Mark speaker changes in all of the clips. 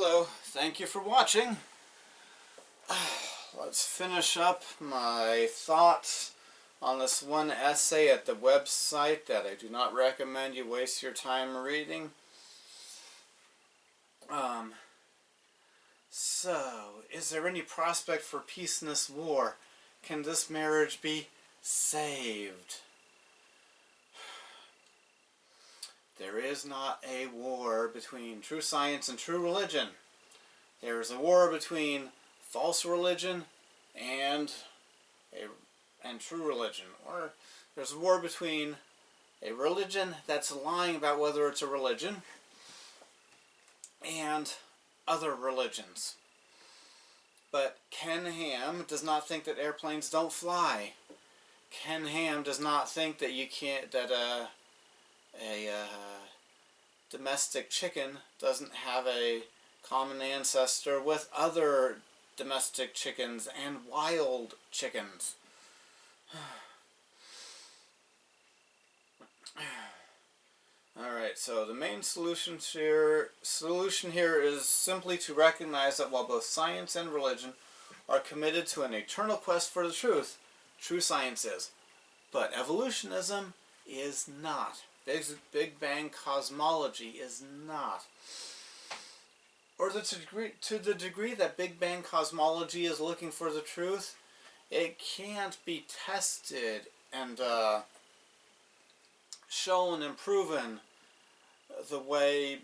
Speaker 1: Hello, thank you for watching. Let's finish up my thoughts on this one essay at the website that I do not recommend you waste your time reading. Is there any prospect for peace in this war? Can this marriage be saved? There is not a war between true science and true religion. There is a war between false religion and true religion. Or there's a war between a religion that's lying about whether it's a religion and other religions. But Ken Ham does not think that airplanes don't fly. Ken Ham does not think that a domestic chicken doesn't have a common ancestor with other domestic chickens and wild chickens. Alright, so the main solution here is simply to recognize that while both science and religion are committed to an eternal quest for the truth, true science is. But evolutionism is not. Big Bang cosmology is not. Or to the degree that Big Bang cosmology is looking for the truth, it can't be tested and shown and proven the way,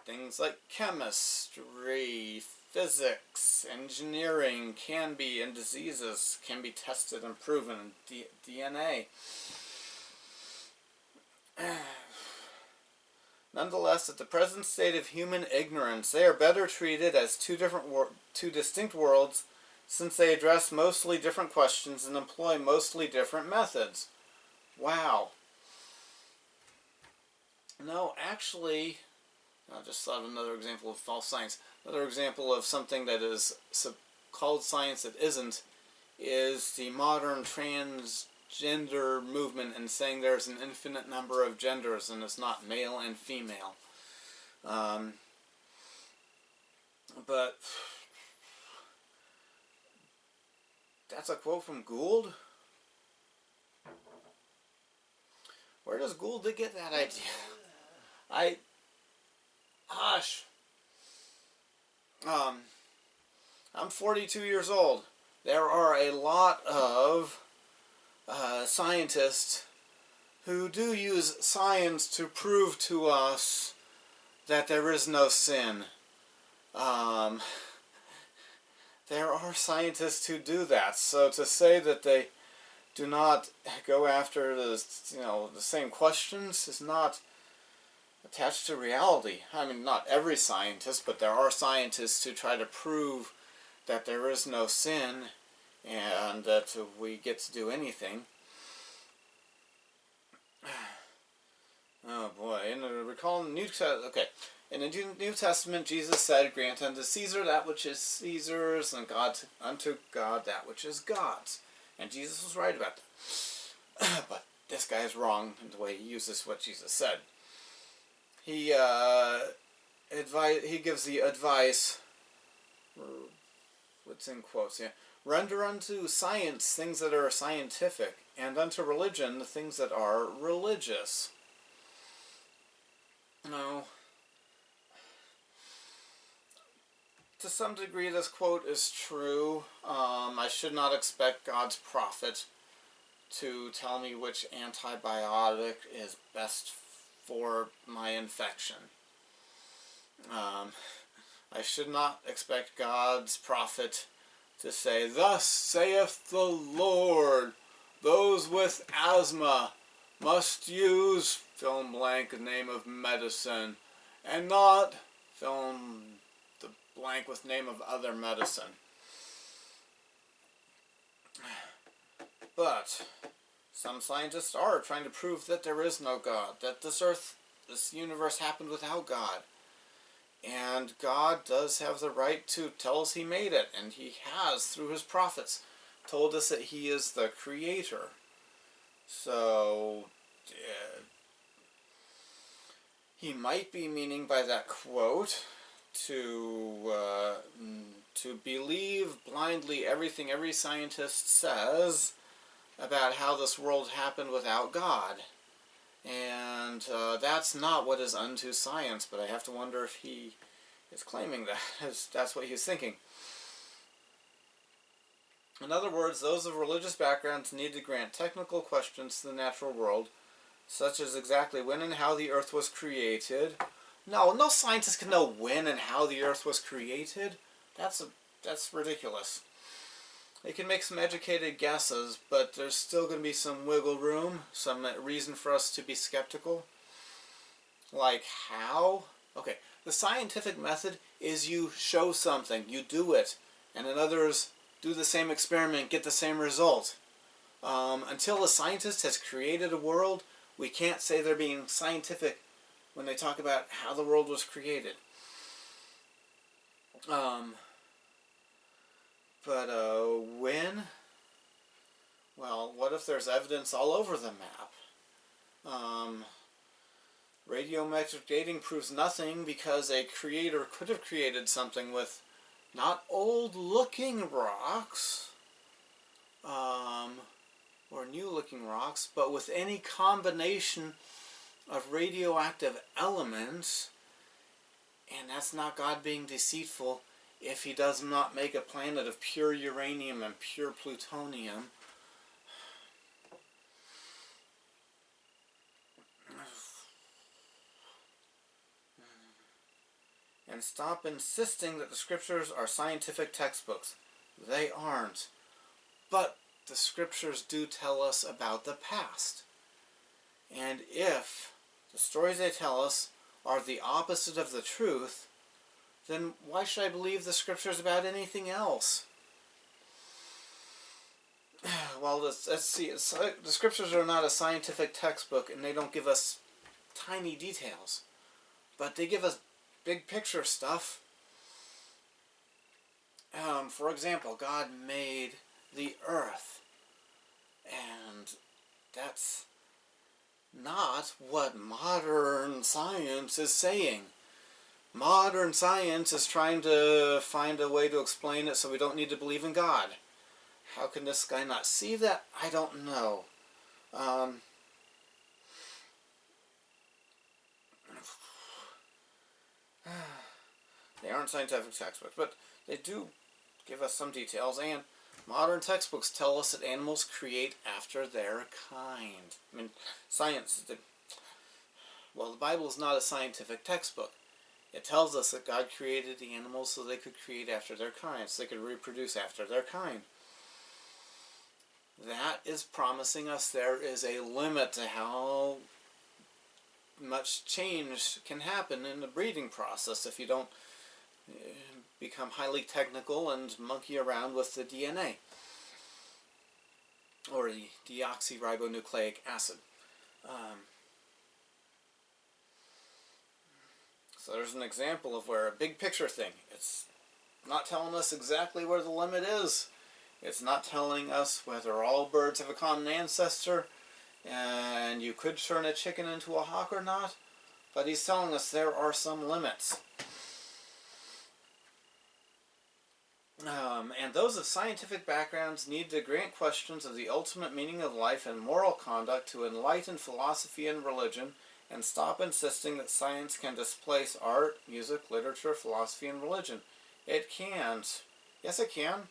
Speaker 1: things like chemistry, physics, engineering can be, and diseases can be tested and proven, DNA. Nonetheless, at the present state of human ignorance, they are better treated as two distinct worlds, since they address mostly different questions and employ mostly different methods. Wow. No, actually, I just thought of another example of false science. Another example of something that is called science that isn't is the modern transgender movement and saying there's an infinite number of genders and it's not male and female. But that's a quote from Gould. Where does Gould get that idea? I'm 42 years old. There are a lot of scientists who do use science to prove to us that there is no sin. There are scientists who do that. So to say that they do not go after the same questions is not attached to reality. I mean, not every scientist, but there are scientists who try to prove that there is no sin and that we get to do anything. Oh boy! In the New Testament, Jesus said, "Grant unto Caesar that which is Caesar's, and unto God that which is God's." And Jesus was right about that. But this guy is wrong in the way he uses what Jesus said. He gives the advice, what's in quotes here, render unto science things that are scientific, and unto religion the things that are religious. To some degree this quote is true. I should not expect God's prophet to tell me which antibiotic is best for my infection. I should not expect God's prophet to say, "Thus saith the Lord, those with asthma must use fill in blank name of medicine, and not fill in the blank with name of other medicine." But some scientists are trying to prove that there is no God, that this universe happened without God. And God does have the right to tell us He made it, and He has, through His prophets, told us that He is the Creator. So, He might be meaning by that quote to believe blindly everything every scientist says about how this world happened without God. And that's not what is unto science, but I have to wonder if he is claiming that, that's what he's thinking. In other words, those of religious backgrounds need to grant technical questions to the natural world, such as exactly when and how the earth was created. No scientist can know when and how the earth was created. That's ridiculous. They can make some educated guesses, but there's still going to be some wiggle room, some reason for us to be skeptical. Like how? Okay, the scientific method is you show something, you do it, and then others do the same experiment, get the same result. Until a scientist has created a world, we can't say they're being scientific when they talk about how the world was created. When? Well, what if there's evidence all over the map? Radiometric dating proves nothing because a creator could have created something with not old-looking rocks, or new-looking rocks, but with any combination of radioactive elements, and that's not God being deceitful if he does not make a planet of pure uranium and pure plutonium. And stop insisting that the scriptures are scientific textbooks. They aren't. But the scriptures do tell us about the past. And if the stories they tell us are the opposite of the truth, then why should I believe the scriptures about anything else? Well, let's see. The scriptures are not a scientific textbook, and they don't give us tiny details. But they give us big picture stuff. For example, God made the earth. And that's not what modern science is saying. Modern science is trying to find a way to explain it so we don't need to believe in God. How can this guy not see that? I don't know. They aren't scientific textbooks, but they do give us some details, and modern textbooks tell us that animals create after their kind. I mean, science, well, the Bible is not a scientific textbook. It tells us that God created the animals so they could create after their kind, so they could reproduce after their kind. That is promising us there is a limit to how much change can happen in the breeding process if you don't become highly technical and monkey around with the DNA or the deoxyribonucleic acid. So there's an example of where a big picture thing, it's not telling us exactly where the limit is. It's not telling us whether all birds have a common ancestor and you could turn a chicken into a hawk or not, but he's telling us there are some limits. And those of scientific backgrounds need to grant questions of the ultimate meaning of life and moral conduct to enlighten philosophy and religion, and stop insisting that science can displace art, music, literature, philosophy, and religion. It can't. Yes, it can.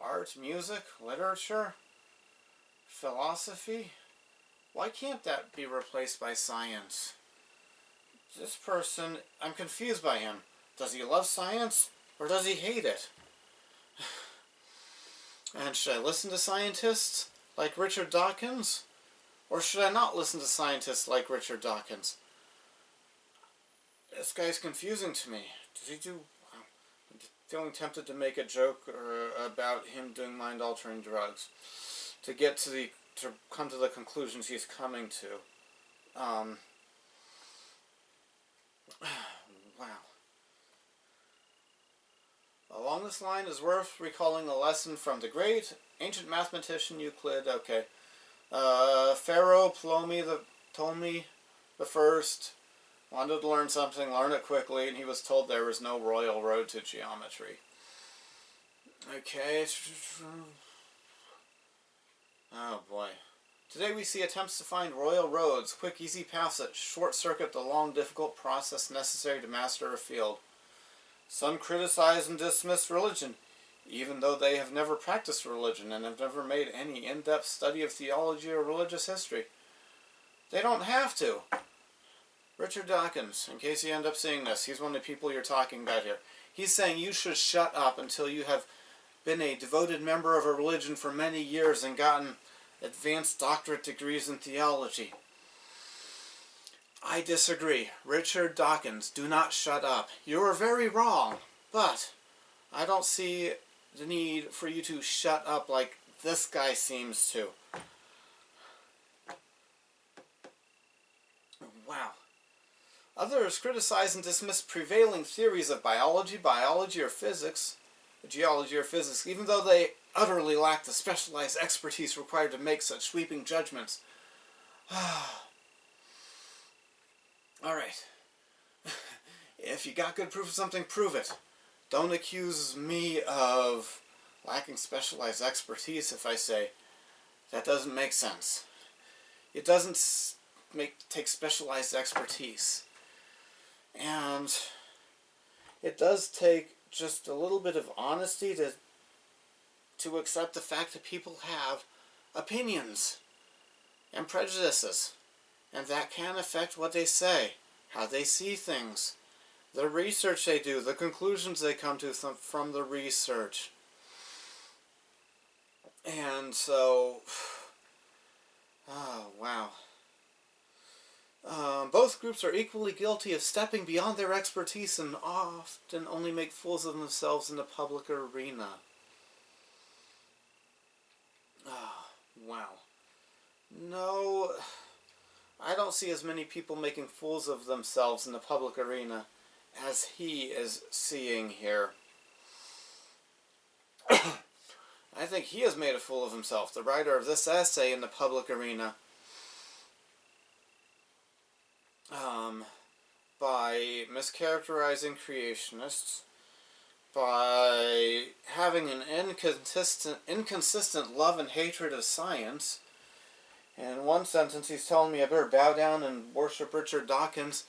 Speaker 1: Art, music, literature, philosophy. Why can't that be replaced by science? This person, I'm confused by him. Does he love science, or does he hate it? And should I listen to scientists like Richard Dawkins? Or should I not listen to scientists like Richard Dawkins? This guy's confusing to me. Does he do... I'm feeling tempted to make a joke about him doing mind-altering drugs to come to the conclusions he's coming to. Wow. Along this line is worth recalling a lesson from the great ancient mathematician Euclid. Okay. Pharaoh so Ptolemy the First wanted to learn something, learn it quickly, and he was told there was no royal road to geometry. Okay. Oh boy. Today we see attempts to find royal roads, quick, easy paths that short-circuit the long, difficult process necessary to master a field. Some criticize and dismiss religion, even though they have never practiced religion and have never made any in-depth study of theology or religious history. They don't have to. Richard Dawkins, in case you end up seeing this, he's one of the people you're talking about here. He's saying you should shut up until you have been a devoted member of a religion for many years and gotten advanced doctorate degrees in theology. I disagree. Richard Dawkins, do not shut up. You are very wrong, but I don't see the need for you to shut up like this guy seems to. Wow. Others criticize and dismiss prevailing theories of biology, or physics, geology or physics, even though they utterly lack the specialized expertise required to make such sweeping judgments. Alright. If you got good proof of something, prove it. Don't accuse me of lacking specialized expertise if I say that doesn't make sense. It doesn't take specialized expertise. And it does take just a little bit of honesty to accept the fact that people have opinions and prejudices, and that can affect what they say, how they see things, the research they do, the conclusions they come to from the research. And so, oh wow. Both groups are equally guilty of stepping beyond their expertise and often only make fools of themselves in the public arena. Oh, wow. No, I don't see as many people making fools of themselves in the public arena as he is seeing here. I think he has made a fool of himself, the writer of this essay, in the public arena. By mischaracterizing creationists, by having an inconsistent love and hatred of science. In one sentence, he's telling me I better bow down and worship Richard Dawkins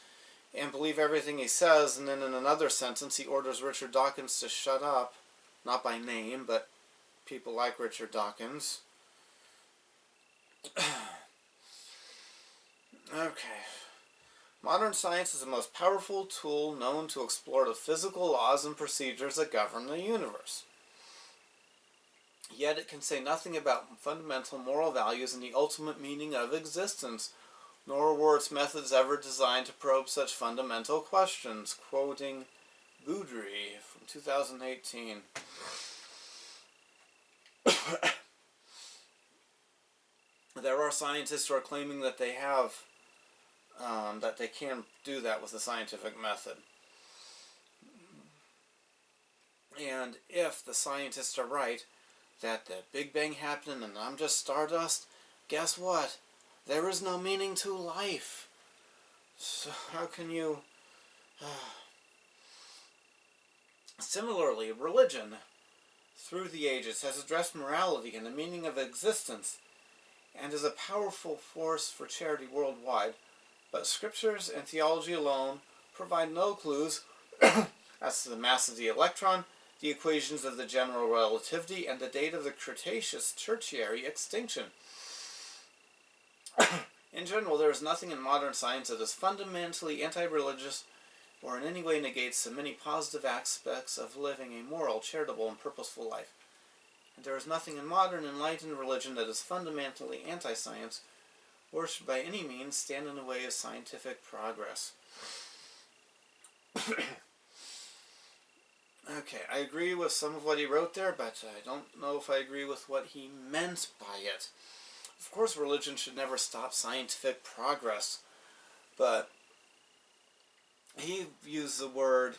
Speaker 1: and believe everything he says, and then in another sentence, he orders Richard Dawkins to shut up. Not by name, but people like Richard Dawkins. Okay. Modern science is the most powerful tool known to explore the physical laws and procedures that govern the universe. Yet it can say nothing about fundamental moral values and the ultimate meaning of existence, nor were its methods ever designed to probe such fundamental questions. Quoting Boudry from 2018. There are scientists who are claiming that they have that they can do that with the scientific method. And if the scientists are right, that the Big Bang happened and I'm just stardust, guess what? There is no meaning to life. So how can you... Similarly, religion, through the ages, has addressed morality and the meaning of existence, and is a powerful force for charity worldwide. But scriptures and theology alone provide no clues as to the mass of the electron, the equations of the general relativity, and the date of the Cretaceous tertiary extinction. In general, there is nothing in modern science that is fundamentally anti-religious or in any way negates the many positive aspects of living a moral, charitable, and purposeful life. And there is nothing in modern enlightened religion that is fundamentally anti-science or should by any means stand in the way of scientific progress. Okay, I agree with some of what he wrote there, but I don't know if I agree with what he meant by it. Of course, religion should never stop scientific progress, but he used the word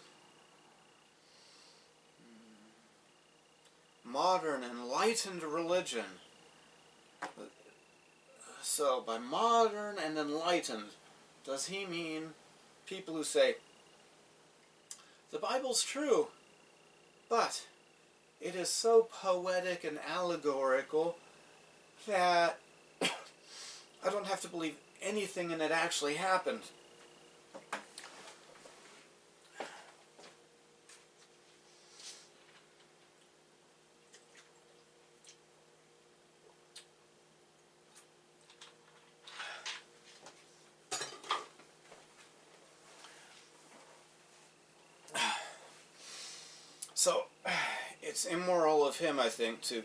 Speaker 1: modern, enlightened religion. So, by modern and enlightened, does he mean people who say, the Bible's true, but it is so poetic and allegorical that I don't have to believe anything in it actually happened? So, it's immoral of him, I think, to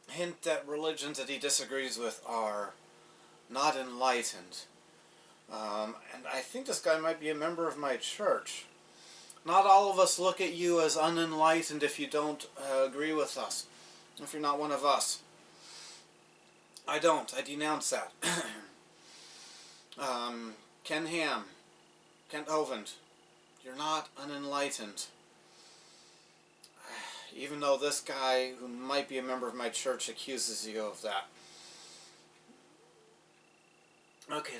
Speaker 1: hint that religions that he disagrees with are not enlightened. And I think this guy might be a member of my church. Not all of us look at you as unenlightened if you don't agree with us, if you're not one of us. I don't. I denounce that. Ken Ham, Kent Hovind, you're not unenlightened. Even though this guy, who might be a member of my church, accuses you of that. Okay.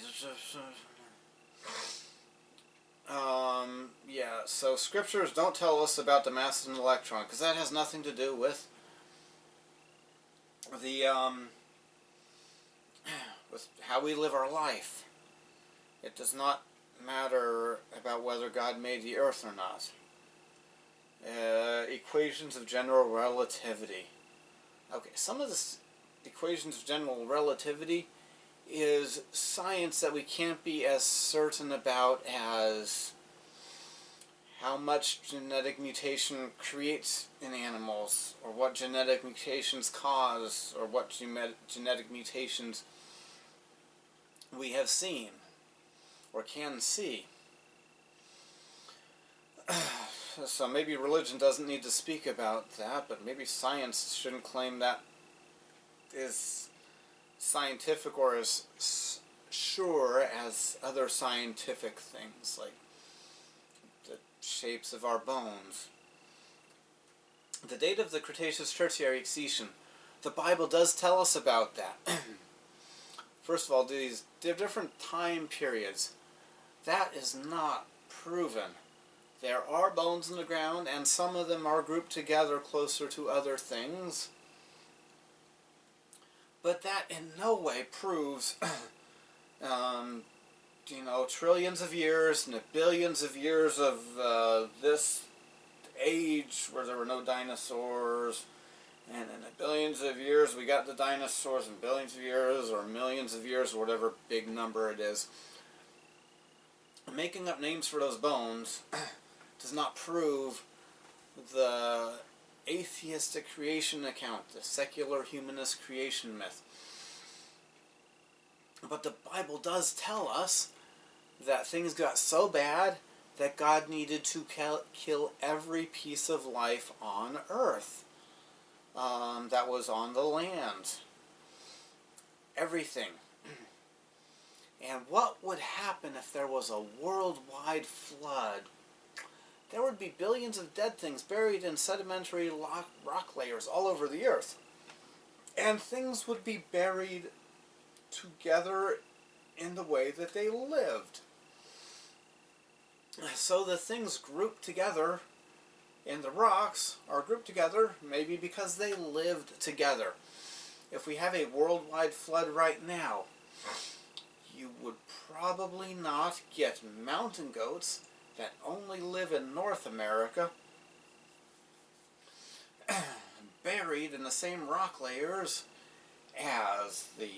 Speaker 1: Yeah, so scriptures don't tell us about the mass and electron, because that has nothing to do with the, with how we live our life. It does not matter about whether God made the earth or not. Equations of general relativity. Okay, some of the equations of general relativity is science that we can't be as certain about as how much genetic mutation creates in animals, or what genetic mutations cause, or what genetic mutations we have seen, or can see. So maybe religion doesn't need to speak about that, but maybe science shouldn't claim that is scientific or as sure as other scientific things, like the shapes of our bones. The date of the Cretaceous Tertiary accretion, the Bible does tell us about that. First of all, these different time periods, that is not proven. There are bones in the ground, and some of them are grouped together closer to other things. But that in no way proves, trillions of years and billions of years of this age where there were no dinosaurs, and in the billions of years we got the dinosaurs, and billions of years or millions of years, or whatever big number it is. Making up names for those bones does not prove the atheistic creation account, the secular humanist creation myth. But the Bible does tell us that things got so bad that God needed to kill every piece of life on earth that was on the land. Everything. And what would happen if there was a worldwide flood? There would be billions of dead things buried in sedimentary rock layers all over the earth. And things would be buried together in the way that they lived. So the things grouped together in the rocks are grouped together maybe because they lived together. If we have a worldwide flood right now, you would probably not get mountain goats that only live in North America buried in the same rock layers as the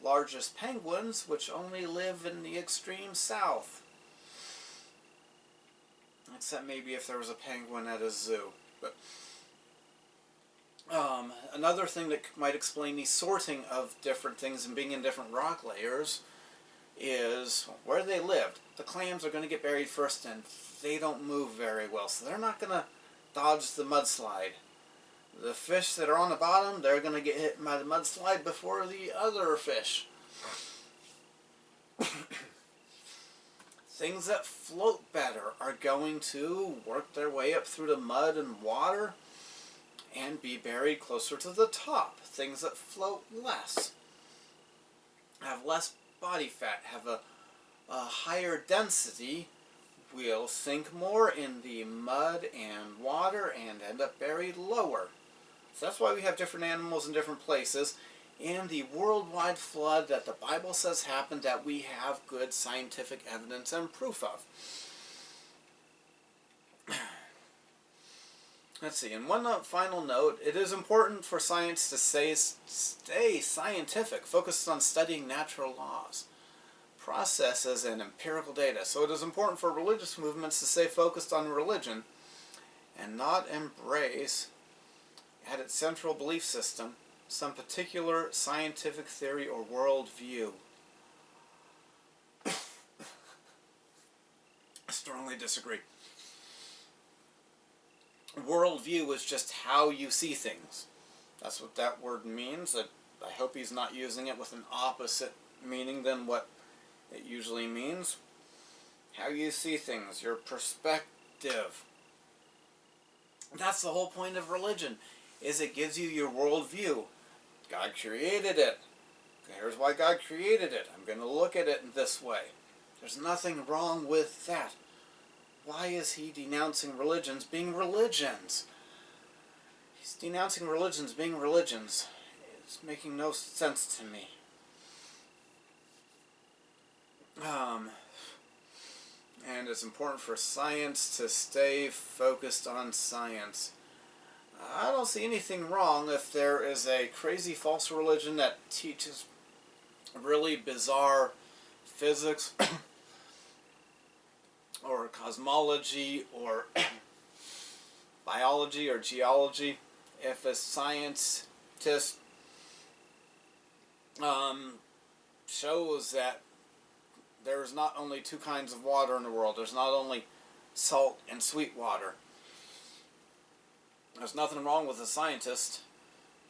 Speaker 1: largest penguins, which only live in the extreme south. Except maybe if there was a penguin at a zoo. But another thing that might explain the sorting of different things and being in different rock layers is where they lived. The clams are going to get buried first, and they don't move very well, so they're not going to dodge the mudslide. The fish that are on the bottom, they're going to get hit by the mudslide before the other fish. Things that float better are going to work their way up through the mud and water and be buried closer to the top. Things that float less less body fat, have a higher density, will sink more in the mud and water and end up buried lower. So that's why we have different animals in different places. And the worldwide flood that the Bible says happened, that we have good scientific evidence and proof of. Let's see, and one final note, it is important for science to stay scientific, focused on studying natural laws, processes, and empirical data. So it is important for religious movements to stay focused on religion and not embrace, at its central belief system, some particular scientific theory or worldview. I strongly disagree. Worldview is just how you see things. That's what that word means. I hope he's not using it with an opposite meaning than what it usually means. How you see things, your perspective. That's the whole point of religion, is it gives you your worldview. God created it. Here's why God created it. I'm going to look at it in this way. There's nothing wrong with that. Why is he denouncing religions being religions? He's denouncing religions being religions. It's making no sense to me. And it's important for science to stay focused on science. I don't see anything wrong if there is a crazy false religion that teaches really bizarre physics or cosmology or biology or geology. If a scientist shows that there's not only two kinds of water in the world, there's not only salt and sweet water. There's nothing wrong with a scientist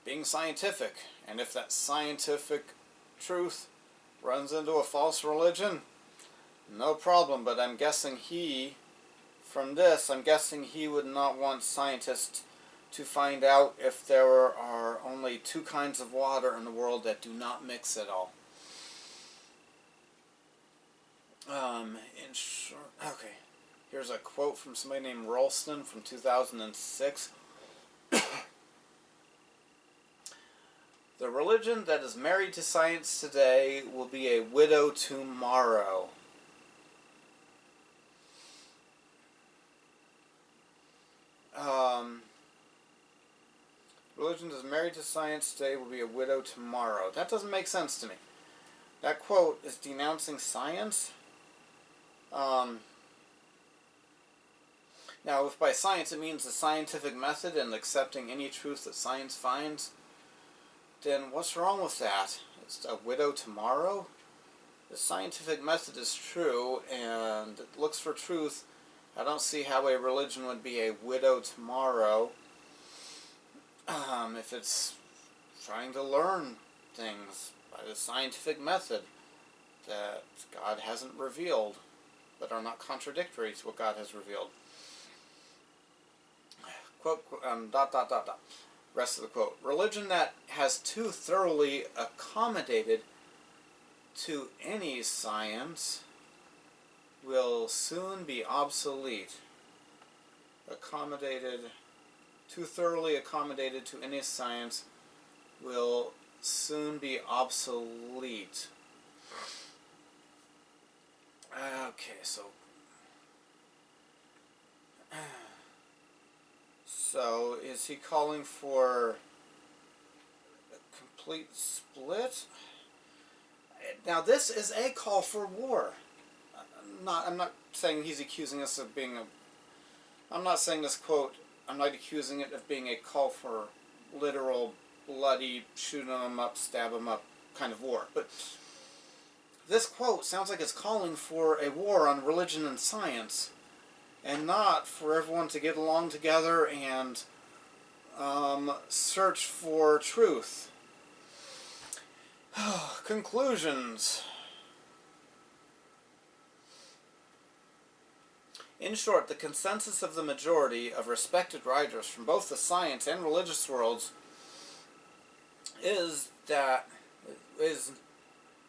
Speaker 1: being scientific. And if that scientific truth runs into a false religion, no problem. But I'm guessing he would not want scientists to find out if there are only two kinds of water in the world that do not mix at all. In short, okay. Here's a quote from somebody named Ralston from 2006. The religion that is married to science today will be a widow tomorrow. Religion that is married to science today will be a widow tomorrow. That doesn't make sense to me. That quote is denouncing science. Now, if by science it means the scientific method and accepting any truth that science finds, then what's wrong with that? It's a widow tomorrow? The scientific method is true, and it looks for truth. I don't see how a religion would be a widow tomorrow if it's trying to learn things by the scientific method that God hasn't revealed, but are not contradictory to what God has revealed. Quote, ... Rest of the quote. Religion that has too thoroughly accommodated to any science will soon be obsolete. Too thoroughly accommodated to any science will soon be obsolete. Okay, so is he calling for a complete split? Now this is a call for war. I'm not saying he's accusing us of being I'm not saying this quote, I'm not accusing it of being a call for literal, bloody, shoot them up, stab them up kind of war. But this quote sounds like it's calling for a war on religion and science, and not for everyone to get along together and search for truth. Conclusions. In short, the consensus of the majority of respected writers from both the science and religious worlds is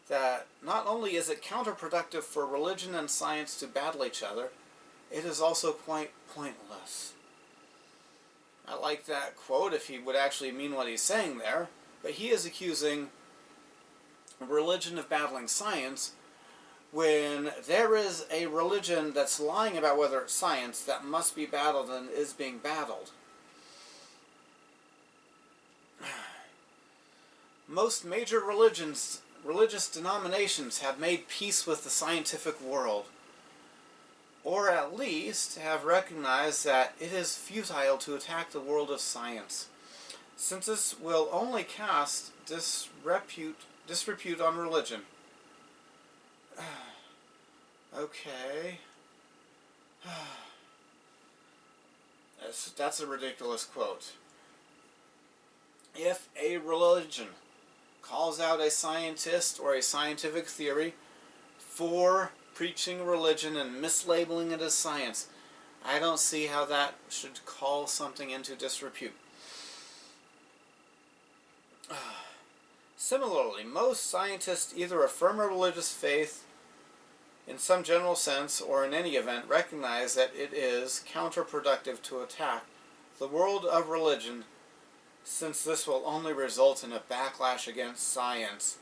Speaker 1: that not only is it counterproductive for religion and science to battle each other, it is also quite pointless. I like that quote if he would actually mean what he's saying there, but he is accusing religion of battling science when there is a religion that's lying about whether it's science that must be battled and is being battled. Most major religious denominations have made peace with the scientific world, or at least have recognized that it is futile to attack the world of science, since this will only cast disrepute on religion. Okay. That's a ridiculous quote. If a religion calls out a scientist or a scientific theory for preaching religion and mislabeling it as science, I don't see how that should call something into disrepute. Similarly, most scientists either affirm a religious faith in some general sense or in any event recognize that it is counterproductive to attack the world of religion, since this will only result in a backlash against science.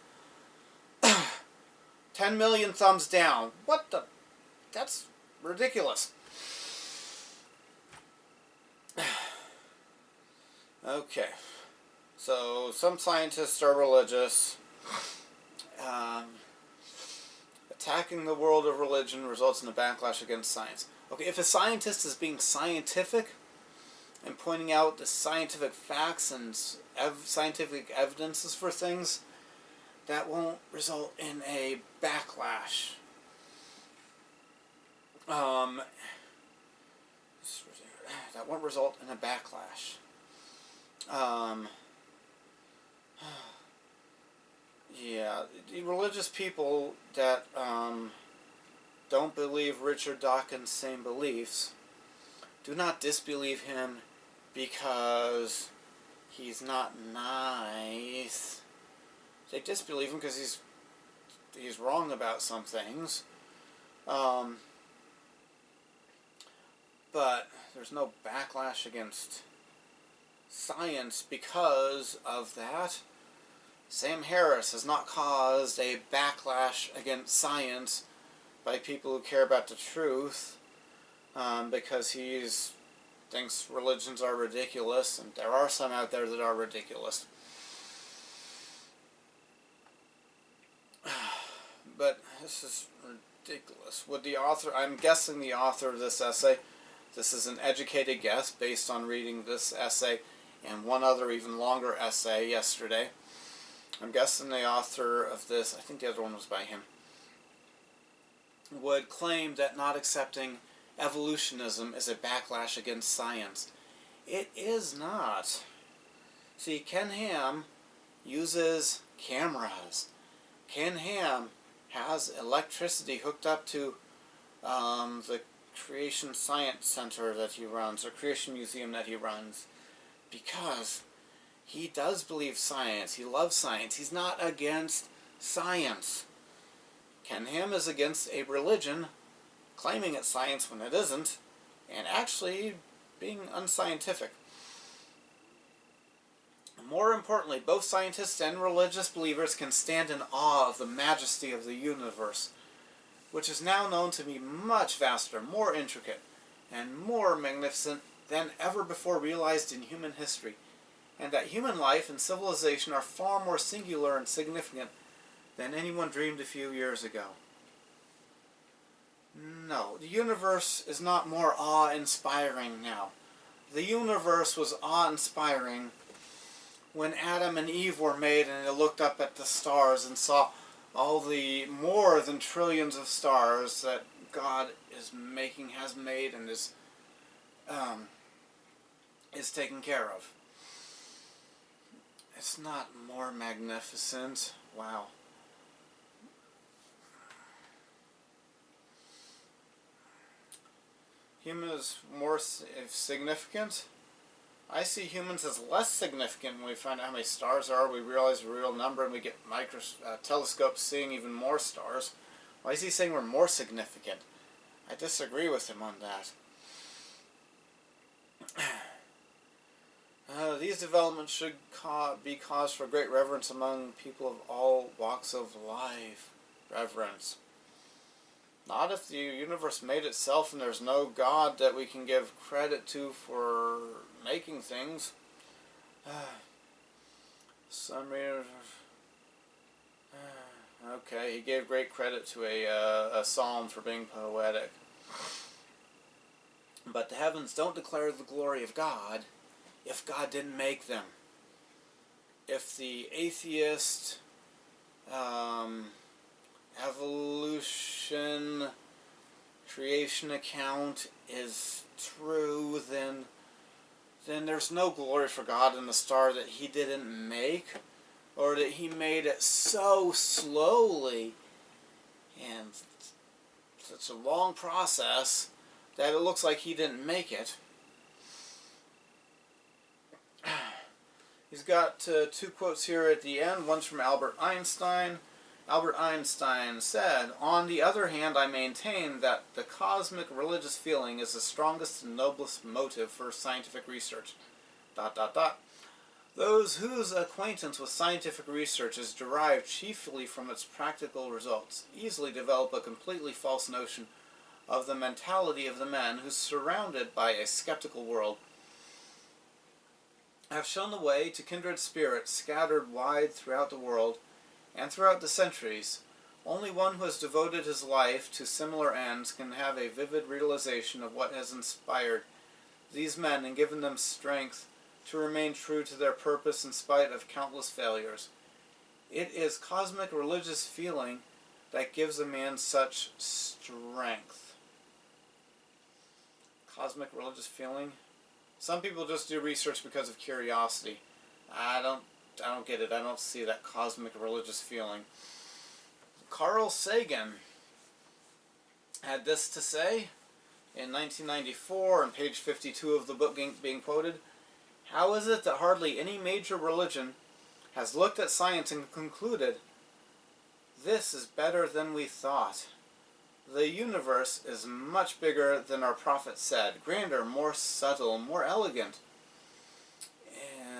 Speaker 1: 10 million thumbs down. What the? That's ridiculous. Okay. So, some scientists are religious. Attacking the world of religion results in a backlash against science. Okay, if a scientist is being scientific and pointing out the scientific facts and scientific evidences for things, that won't result in a backlash. That won't result in a backlash. Yeah, the religious people that don't believe Richard Dawkins' same beliefs do not disbelieve him because he's not nice. They disbelieve him because he's wrong about some things. But there's no backlash against science because of that. Sam Harris has not caused a backlash against science by people who care about the truth, because he thinks religions are ridiculous, and there are some out there that are ridiculous. But this is ridiculous. Would the author, I'm guessing the author of this essay, this is an educated guess based on reading this essay and one other even longer essay yesterday. I'm guessing the author of this, I think the other one was by him, would claim that not accepting evolutionism is a backlash against science. It is not. See, Ken Ham uses cameras. Ken Ham has electricity hooked up to the Creation Science Center that he runs, or Creation Museum that he runs, because he does believe science. He loves science. He's not against science. Ken Ham is against a religion claiming it's science when it isn't, and actually being unscientific. More importantly, both scientists and religious believers can stand in awe of the majesty of the universe, which is now known to be much vaster, more intricate, and more magnificent than ever before realized in human history, and that human life and civilization are far more singular and significant than anyone dreamed a few years ago. No, the universe is not more awe-inspiring now. The universe was awe-inspiring when Adam and Eve were made and they looked up at the stars and saw all the more than trillions of stars that God has made and is taken care of. It's not more magnificent. Wow. Human is more significant. I see humans as less significant when we find out how many stars there are. We realize the real number, and we get telescopes seeing even more stars. Why is he saying we're more significant? I disagree with him on that. These developments should be cause for great reverence among people of all walks of life. Reverence. Not if the universe made itself and there's no God that we can give credit to for making things. Okay, he gave great credit to a psalm for being poetic. But the heavens don't declare the glory of God if God didn't make them. If the atheist evolution creation account is true, then there's no glory for God in the star that he didn't make, or that he made it so slowly and such a long process that it looks like he didn't make it. He's got two quotes here at the end. One's from Albert Einstein. Albert Einstein said, "On the other hand, I maintain that the cosmic religious feeling is the strongest and noblest motive for scientific research. ... Those whose acquaintance with scientific research is derived chiefly from its practical results easily develop a completely false notion of the mentality of the men who, surrounded by a skeptical world, have shown the way to kindred spirits scattered wide throughout the world and throughout the centuries. Only one who has devoted his life to similar ends can have a vivid realization of what has inspired these men and given them strength to remain true to their purpose in spite of countless failures. It is cosmic religious feeling that gives a man such strength." Cosmic religious feeling? Some people just do research because of curiosity. I don't get it. I don't see that cosmic religious feeling. Carl Sagan had this to say in 1994 on page 52 of the book being quoted. "How is it that hardly any major religion has looked at science and concluded, this is better than we thought? The universe is much bigger than our prophet said, grander, more subtle, more elegant.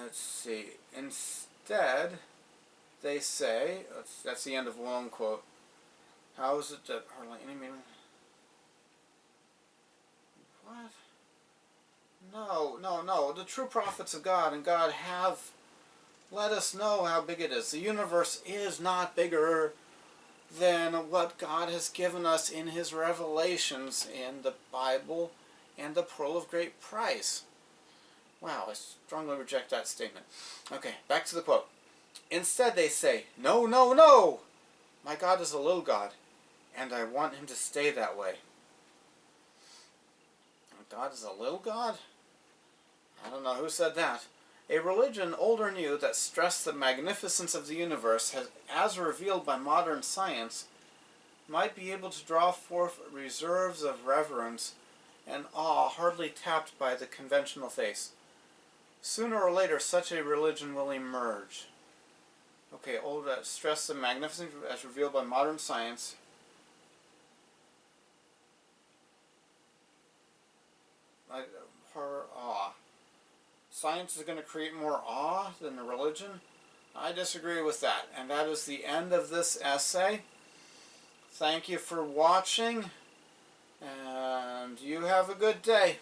Speaker 1: Let's see. Instead, they say," that's the end of one quote. "How is it that hardly any major..." What? No. The true prophets of God and God have let us know how big it is. The universe is not bigger than what God has given us in his revelations in the Bible and the pearl of great price. Wow, I strongly reject that statement. Okay, back to the quote. "Instead they say, no, my God is a little God, and I want him to stay that way." God is a little God? I don't know who said that. A religion, old or new, that stressed the magnificence of the universe, as revealed by modern science, might be able to draw forth reserves of reverence and awe hardly tapped by the conventional face. Sooner or later, such a religion will emerge. Okay, old that stressed the magnificence as revealed by modern science. Her awe. Science is going to create more awe than the religion? I disagree with that. And that is the end of this essay. Thank you for watching, and you have a good day.